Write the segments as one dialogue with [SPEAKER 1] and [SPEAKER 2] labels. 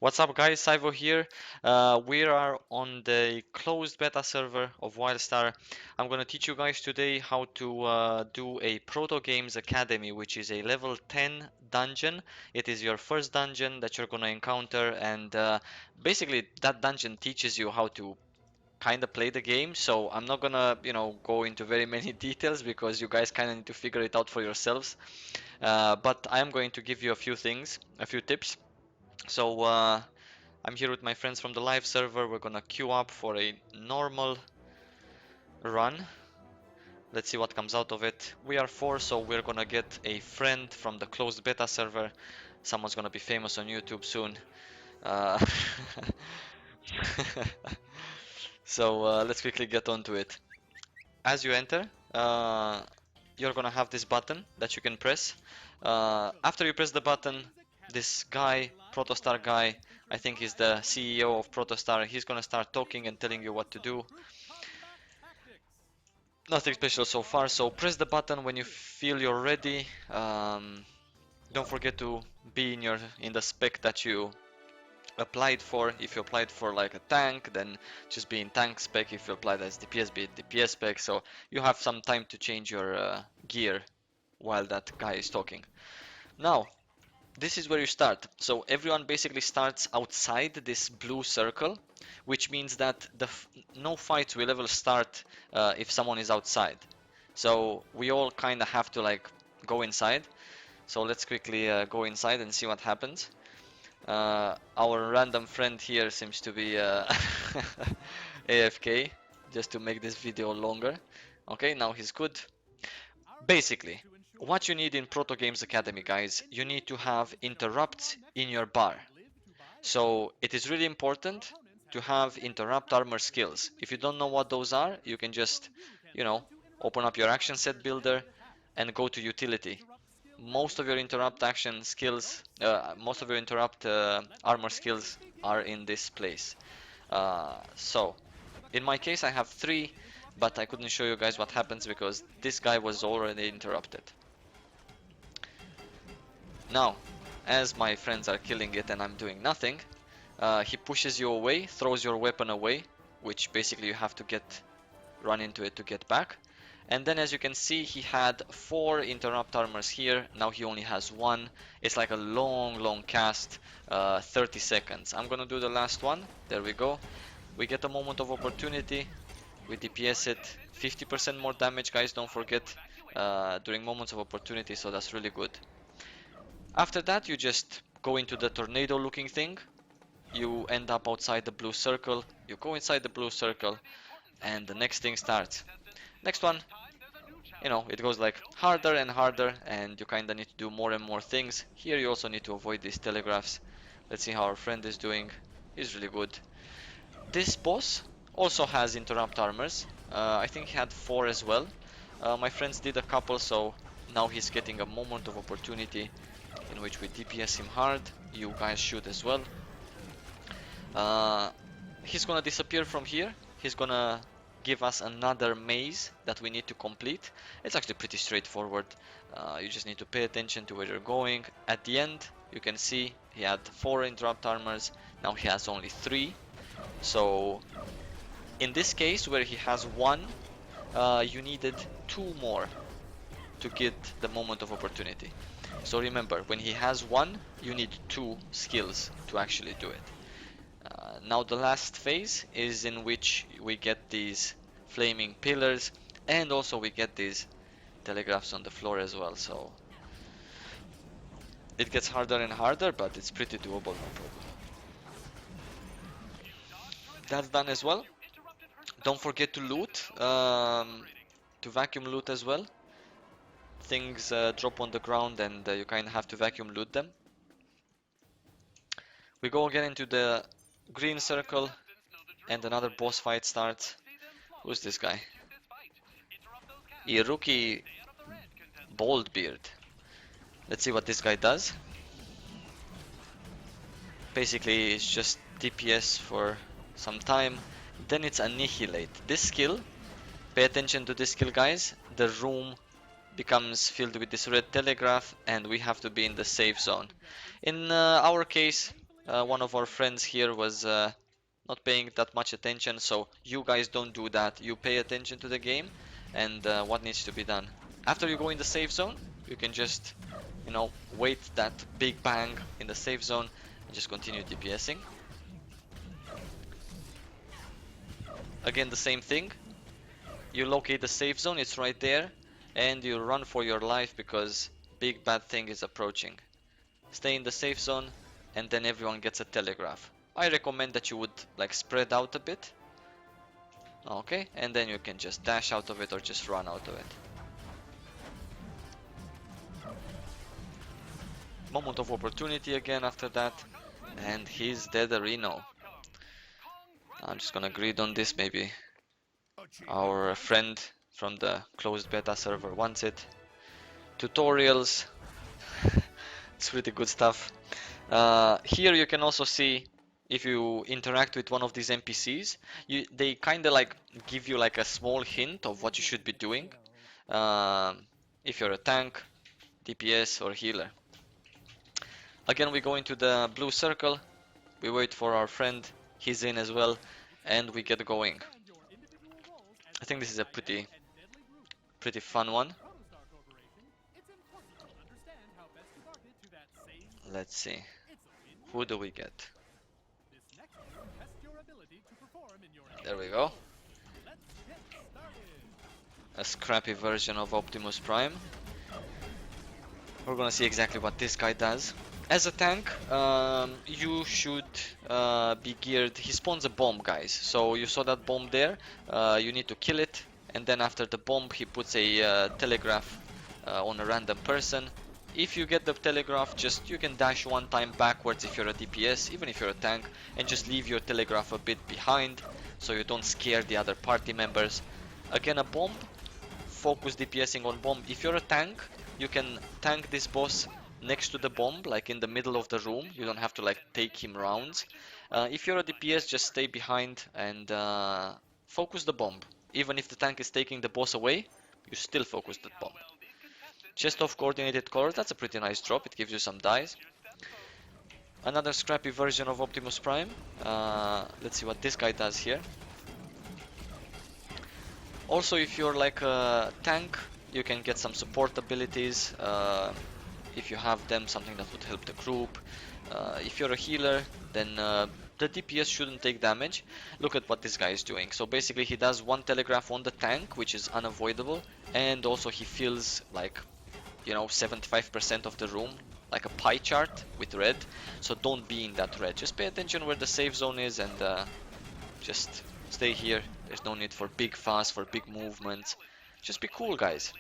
[SPEAKER 1] What's up guys, Saivo here. We are on the closed beta server of Wildstar. I'm gonna teach you guys today how to do a Protogames Academy, which is a level 10 dungeon. It is your first dungeon that you're gonna encounter, and basically that dungeon teaches you how to kind of play the game. So I'm not gonna, go into very many details because you guys kind of need to figure it out for yourselves. But I am going to give you a few things, a few tips. So I'm here with my friends from the live server. We're gonna queue up for a normal run. Let's see what comes out of it. We are four, so we're gonna get a friend from the closed beta server. Someone's gonna be famous on YouTube soon. Uh, so let's quickly get onto it. As you enter, you're gonna have this button that you can press. After you press the button, this guy, Protostar guy, I think he's the CEO of Protostar, he's gonna start talking and telling you what to do. Nothing special so far, so press the button when you feel you're ready. Don't forget to be in the spec that you applied for. If you applied for like a tank, then just be in tank spec. If you applied as DPS, be DPS spec. So you have some time to change your gear while that guy is talking. Now, this is where you start. So everyone basically starts outside this blue circle, which means that no fights will ever start if someone is outside. So we all kind of have to like go inside. So let's quickly go inside and see what happens. Our random friend here seems to be AFK, just to make this video longer. Okay, now he's good. Basically, what you need in Proto Games Academy, guys, you need to have interrupts in your bar. So it is really important to have interrupt armor skills. If you don't know what those are, you can just, you know, open up your action set builder and go to utility. Most of your interrupt action skills, most of your interrupt armor skills are in this place. So in my case, I have 3, but I couldn't show you guys what happens because this guy was already interrupted. Now, as my friends are killing it and I'm doing nothing, he pushes you away, throws your weapon away, which basically you have to run into it to get back. And then as you can see, he had 4 interrupt armors here, now he only has 1. It's like a long cast, 30 seconds. I'm gonna do the last one, there we go. We get a moment of opportunity, we DPS it, 50% more damage, guys, don't forget, during moments of opportunity, so that's really good. After that, you just go into the tornado looking thing, you end up outside the blue circle, you go inside the blue circle, and the next thing starts. Next one, it goes like harder and harder, and you kinda need to do more and more things. Here you also need to avoid these telegraphs. Let's see how our friend is doing. He's really good. This boss also has interrupt armors. I think he had 4 as well. My friends did a couple, so now he's getting a moment of opportunity in which we DPS him hard. You guys should as well. He's gonna disappear from here. He's gonna give us another maze that we need to complete. It's actually pretty straightforward. You just need to pay attention to where you're going. At the end, you can see he had 4 interrupt armors. Now he has only 3. So in this case, where he has 1, you needed 2 more to get the moment of opportunity. So remember, when he has 1, you need 2 skills to actually do it. Now the last phase is in which we get these flaming pillars, and also we get these telegraphs on the floor as well, so it gets harder and harder, but it's pretty doable, no problem. That's done as well. Don't forget to loot, to vacuum loot as well. Things drop on the ground and you kind of have to vacuum loot them. We go again into the green circle and another boss fight starts. Who's this guy? Iruki Boldbeard. Let's see what this guy does. Basically, it's just DPS for some time. Then it's Annihilate. This skill, pay attention to this skill, guys. The room becomes filled with this red telegraph and we have to be in the safe zone. In our case, one of our friends here was not paying that much attention, so you guys don't do that. You pay attention to the game and what needs to be done. After you go in the safe zone, you can just, you know, wait that big bang in the safe zone and just continue DPSing. Again, the same thing. You locate the safe zone, it's right there, and you run for your life because big bad thing is approaching. Stay in the safe zone, and then everyone gets a telegraph. I recommend that you would like spread out a bit. Okay, and then you can just dash out of it or just run out of it. Moment of opportunity again after that, and he's dead Reno. I'm just gonna grid on this, maybe our friend from the closed beta server wants it. Tutorials, it's pretty good stuff. Here you can also see if you interact with one of these NPCs, they kind of like give you like a small hint of what you should be doing. If you're a tank, DPS or healer. Again, we go into the blue circle, we wait for our friend, he's in as well, and we get going. I think this is a pretty fun one. Let's see, who do we get? There we go. A scrappy version of Optimus Prime. We're gonna see exactly what this guy does. As a tank, you should be geared. He spawns a bomb, guys. So you saw that bomb there. You need to kill it, and then after the bomb, he puts a telegraph on a random person. If you get the telegraph, you can dash one time backwards if you're a DPS, even if you're a tank, and just leave your telegraph a bit behind, so you don't scare the other party members. Again, a bomb. Focus DPSing on bomb. If you're a tank, you can tank this boss next to the bomb, like in the middle of the room. You don't have to like take him rounds. If you're a DPS, just stay behind and focus the bomb. Even if the tank is taking the boss away, you still focus the bomb. Chest of coordinated colors, that's a pretty nice drop, it gives you some dice. Another scrappy version of Optimus Prime. Let's see what this guy does here. Also, if you're like a tank, you can get some support abilities. If you have them, something that would help the group. If you're a healer, then the DPS shouldn't take damage. Look at what this guy is doing. So basically he does one telegraph on the tank, which is unavoidable, and also he fills like, you know, 75% of the room, like a pie chart with red. So don't be in that red. Just pay attention where the safe zone is and just stay here. There's no need for big fuss, for big movements. Just be cool, guys.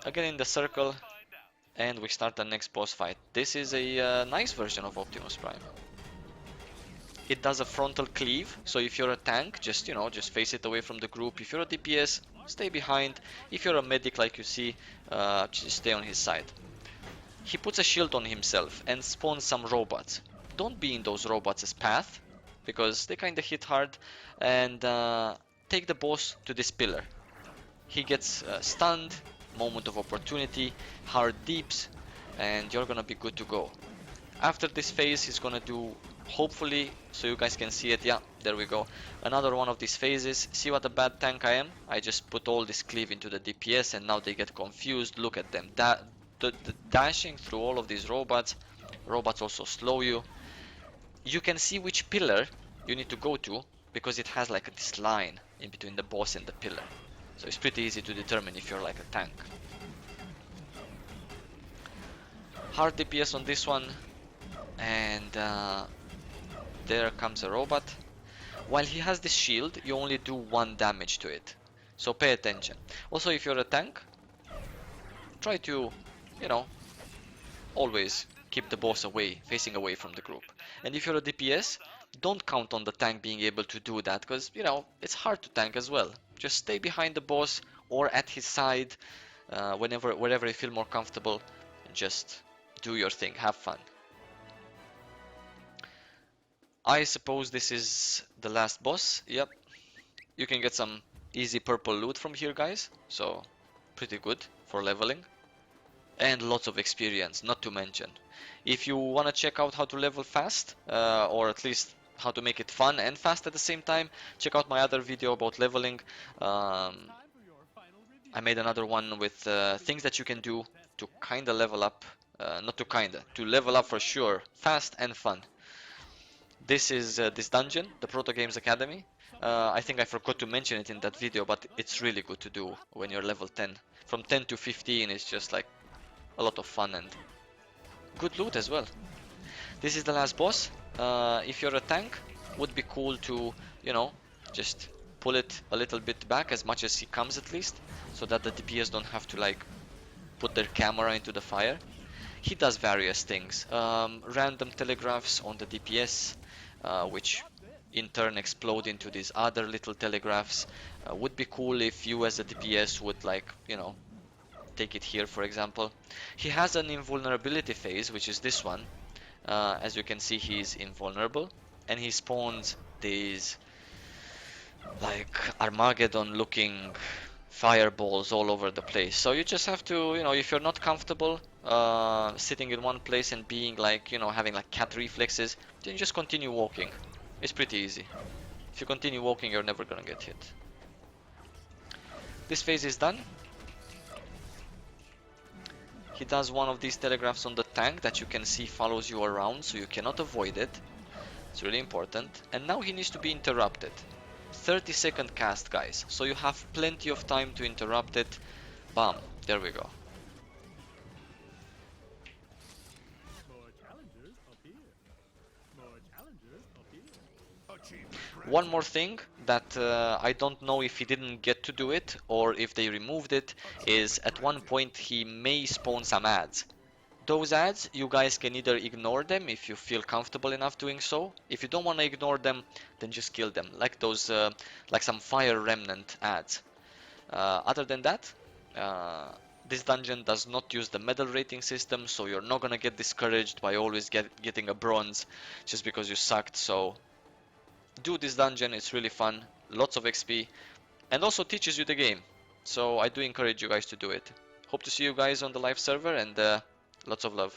[SPEAKER 1] Again in the circle, and we start the next boss fight. This is a nice version of Optimus Prime. It does a frontal cleave, so if you're a tank, just, you know, just face it away from the group. If you're a DPS, stay behind. If you're a medic, like you see, just stay on his side. He puts a shield on himself and spawns some robots. Don't be in those robots' path, because they kinda hit hard, and take the boss to this pillar. He gets stunned, moment of opportunity, hard deeps, and you're gonna be good to go. After this phase, he's gonna do, hopefully, so you guys can see it, yeah, there we go, another one of these phases. See what a bad tank I am? I just put all this cleave into the DPS and now they get confused. Look at them, the dashing through all of these robots. Robots also slow you. You can see which pillar you need to go to because it has like this line in between the boss and the pillar. So it's pretty easy to determine if you're like a tank. Hard DPS on this one, and there comes a robot. While he has this shield, you only do 1 damage to it, so pay attention. Also, if you're a tank, try to, you know, always keep the boss away, facing away from the group. And if you're a DPS, don't count on the tank being able to do that, because, you know, it's hard to tank as well. Just stay behind the boss or at his side, wherever you feel more comfortable, and just do your thing, have fun. I suppose this is the last boss. Yep. You can get some easy purple loot from here, guys, so pretty good for leveling. and lots of experience, not to mention. If you want to check out how to level fast, or at least how to make it fun and fast at the same time, check out my other video about leveling. I made another one with things that you can do to kinda level up, not to kinda, to level up for sure, fast and fun. This is this dungeon, the Protogames Academy. I think I forgot to mention it in that video, but it's really good to do when you're level 10. From 10 to 15 is just like a lot of fun and good loot as well. This is the last boss. If you're a tank, would be cool to, you know, just pull it a little bit back as much as he comes at least, so that the DPS don't have to like put their camera into the fire. He does various things. Random telegraphs on the DPS, which in turn explode into these other little telegraphs. Would be cool if you as a DPS would like, you know, take it here for example. He has an invulnerability phase, which is this one. As you can see, he's invulnerable, and he spawns these like Armageddon looking fireballs all over the place. So you just have to, you know, if you're not comfortable sitting in one place and being like, you know, having like cat reflexes, then you just continue walking. It's pretty easy. If you continue walking, you're never gonna get hit. This phase is done. He does one of these telegraphs on the tank that you can see follows you around, so you cannot avoid it. It's really important. And now he needs to be interrupted. 30-second cast, guys, so you have plenty of time to interrupt it. Bam, there we go. One more thing that I don't know if he didn't get to do it or if they removed it is at one point he may spawn some ads. Those ads, you guys can either ignore them if you feel comfortable enough doing so. If you don't want to ignore them, then just kill them, like those, like some fire remnant ads. Other than that, this dungeon does not use the medal rating system, so you're not gonna get discouraged by always getting a bronze just because you sucked. So do this dungeon, it's really fun, lots of XP, and also teaches you the game. So I do encourage you guys to do it. Hope to see you guys on the live server, and lots of love.